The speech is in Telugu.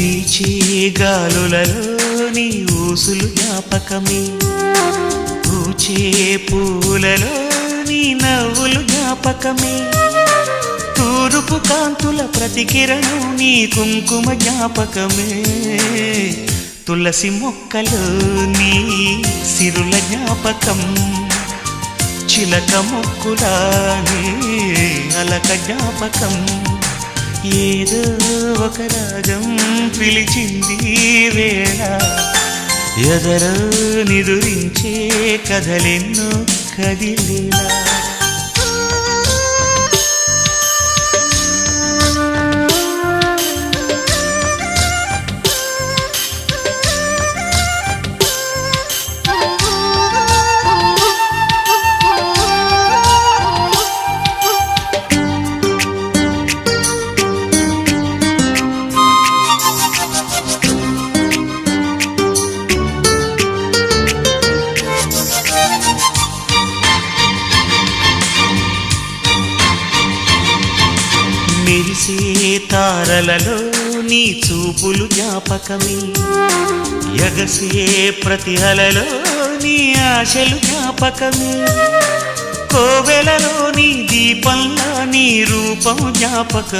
వీచే గాలులలో నీ ఊసులు జ్ఞాపకమే, పూచే పూలలో నీ నవ్వులు జ్ఞాపకమే, తూరుపు కాంతుల ప్రతికిరణం నీ కుంకుమ జ్ఞాపకమే, తులసి మొక్కలో నీ సిరుల జ్ఞాపకం, చిలక మొక్కులానే అలక జ్ఞాపకం, ఏదో ఒక రాగం పిలిచింది వేళ, ఎదరో నిదురించే కథలెన్నో కదిలేలా. మెరిసే తారలలో నీ చూపులు జ్ఞాపకమే, ఎగసే ప్రతి అలలో నీ ఆశలు జ్ఞాపకమే, కోవెలలో నీ దీపంలా నీ రూపం జ్ఞాపకం.